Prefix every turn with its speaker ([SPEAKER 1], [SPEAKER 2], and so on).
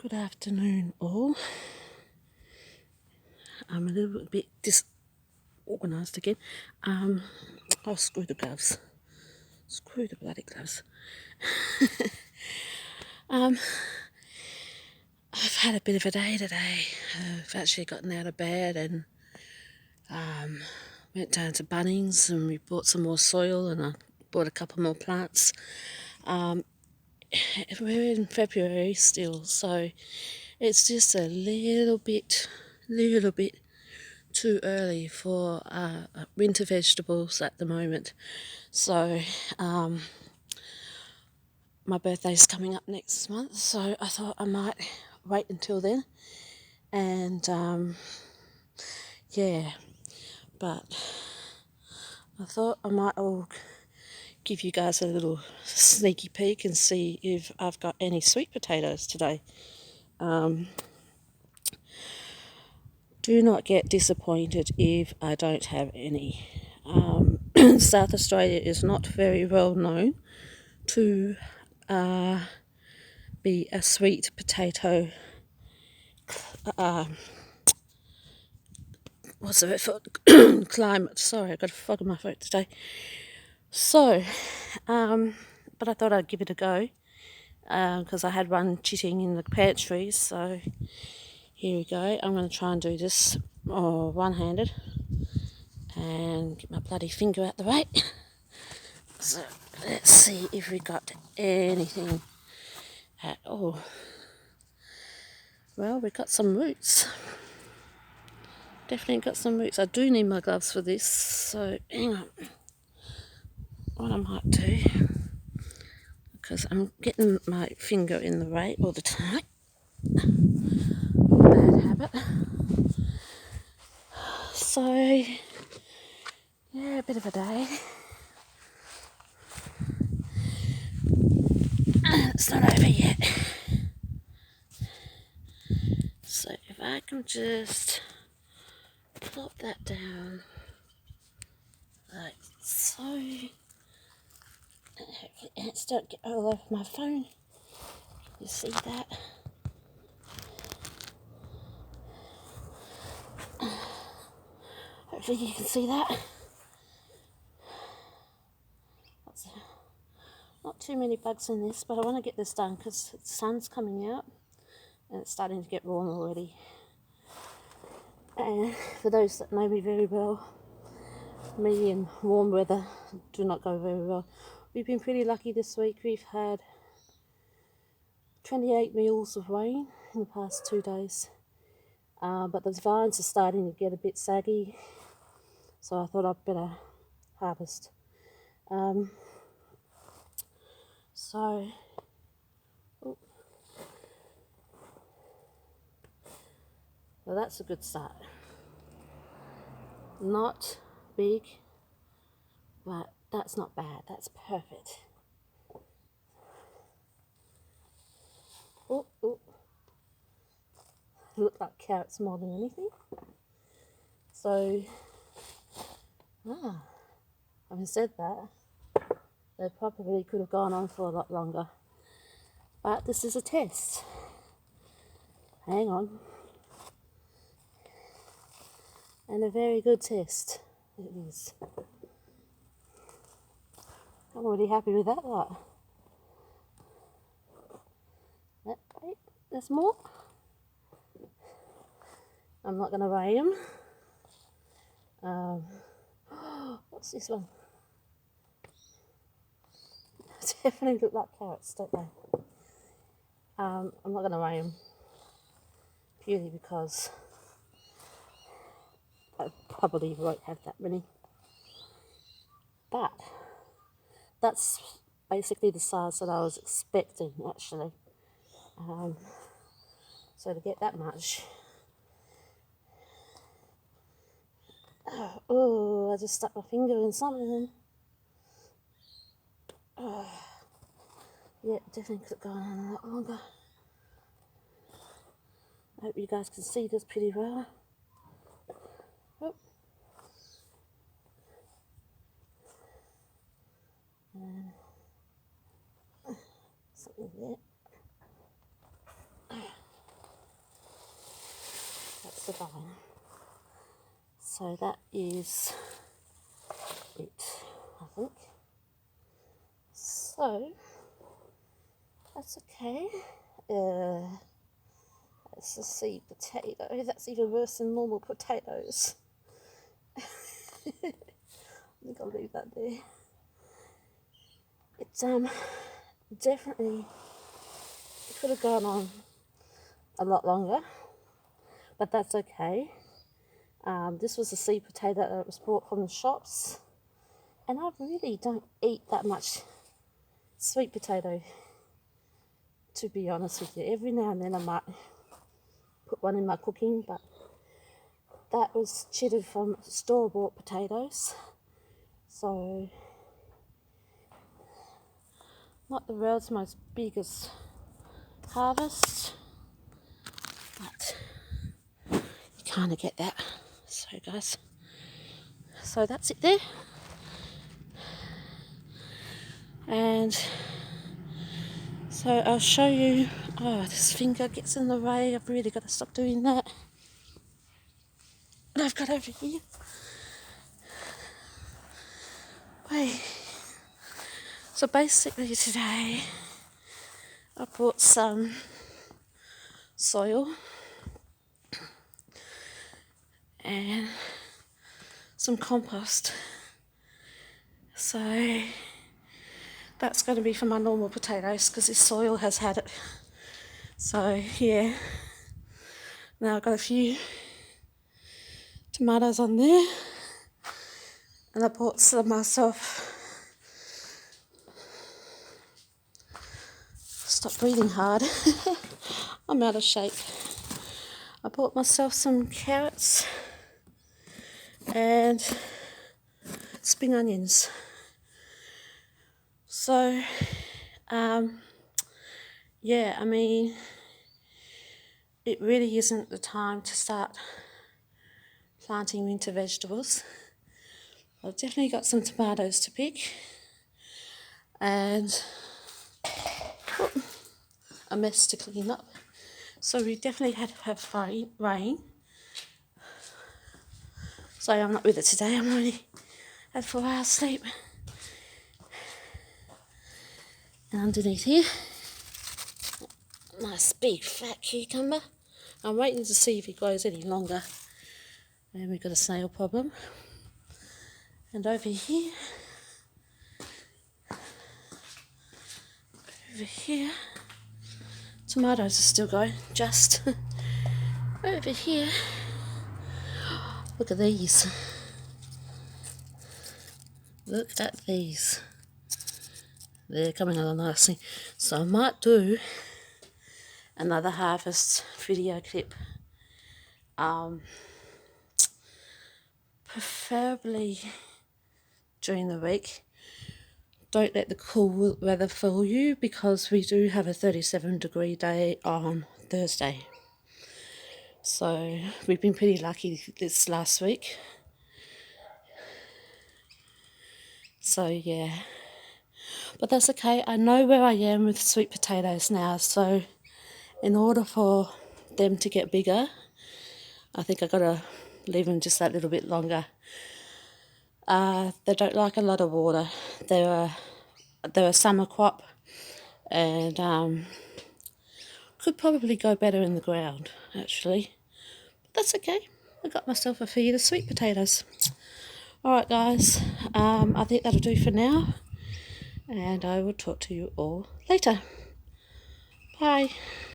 [SPEAKER 1] Good afternoon, all. I'm a little bit disorganised again. Oh, screw the gloves. Screw the bloody gloves. I've had a bit of a day today. I've actually gotten out of bed and went down to Bunnings and we bought some more soil and I bought a couple more plants. We're in February still, so it's just a little bit too early for winter vegetables at the moment. So my birthday's coming up next month, so I thought I might wait until then. And yeah, but I thought I might give you guys a little sneaky peek and see if I've got any sweet potatoes today. Do not get disappointed if I don't have any. South Australia is not very well known to be a sweet potato. What's the word for climate? Sorry, I've got a fog in my throat today. So, but I thought I'd give it a go because I had one chitting in the pantry. So here we go. I'm going to try and do this one-handed and get my bloody finger out the way. So let's see if we got anything at all. Well, we've got some roots. Definitely got some roots. I do need my gloves for this, so hang on. What I might do, because I'm getting my finger in the way all the time. Bad habit. So, yeah, a bit of a day. It's not over yet. So if I can just plop that down like so, and hopefully ants don't get all over my phone. You see that? Hopefully you can see that. Not too many bugs in this, but I want to get this done because the sun's coming out and it's starting to get warm already. And for those that know me very well, me and warm weather do not go very well. We've been pretty lucky this week. We've had 28 mils of rain in the past 2 days. But the vines are starting to get a bit saggy, so I thought I'd better harvest. So well, that's a good start. Not big, but that's not bad. That's perfect. Oh, look like carrots more than anything. So, having said that, they probably could have gone on for a lot longer. But this is a test. Hang on. And a very good test it is. I'm already happy with that lot. Wait, there's more. I'm not going to weigh them. What's this one? Definitely look like carrots, don't they? I'm not going to weigh them purely because I probably won't have that many. But that's basically the size that I was expecting, actually. So to get that much. Oh, I just stuck my finger in something. Yeah, definitely could have gone on a lot longer. I hope you guys can see this pretty well. Oh. Something there. Divine. So that is it, I think. So that's okay. It's a seed potato. That's even worse than normal potatoes. I think I'll leave that there. It's definitely, it could have gone on a lot longer, but that's okay. This was a seed potato that was bought from the shops, and I really don't eat that much sweet potato, to be honest with you. Every now and then I might put one in my cooking, but that was chitted from store-bought potatoes, so not the world's most biggest harvest, but you kind of get that. So guys, so that's it there, and so I'll show you. Oh, this finger gets in the way. I've really got to stop doing that. And I've got over here. Wait. So basically today I bought some soil and some compost. So that's going to be for my normal potatoes because this soil has had it. So yeah, now I've got a few tomatoes on there, and I bought some myself. Stop breathing hard. I'm out of shape. I bought myself some carrots and spring onions. So yeah, I mean, it really isn't the time to start planting winter vegetables. I've definitely got some tomatoes to pick, and a mess to clean up. So we definitely had to have rain. Sorry, I'm not with it today. I'm only had 4 hours sleep. And underneath here, nice big fat cucumber. I'm waiting to see if it grows any longer. And we've got a snail problem. And over here, tomatoes are still going, just over here. Look at these. Look at these. They're coming along nicely. So I might do another harvest video clip. Preferably during the week. Don't let the cool weather fool you, because we do have a 37-degree day on Thursday. So we've been pretty lucky this last week. So yeah, but that's okay. I know where I am with sweet potatoes now, so in order for them to get bigger, I think I've got to leave them just that little bit longer. They don't like a lot of water. They're a summer crop, and could probably go better in the ground, actually. But that's okay. I got myself a feed of sweet potatoes. Alright guys, I think that'll do for now, and I will talk to you all later. Bye.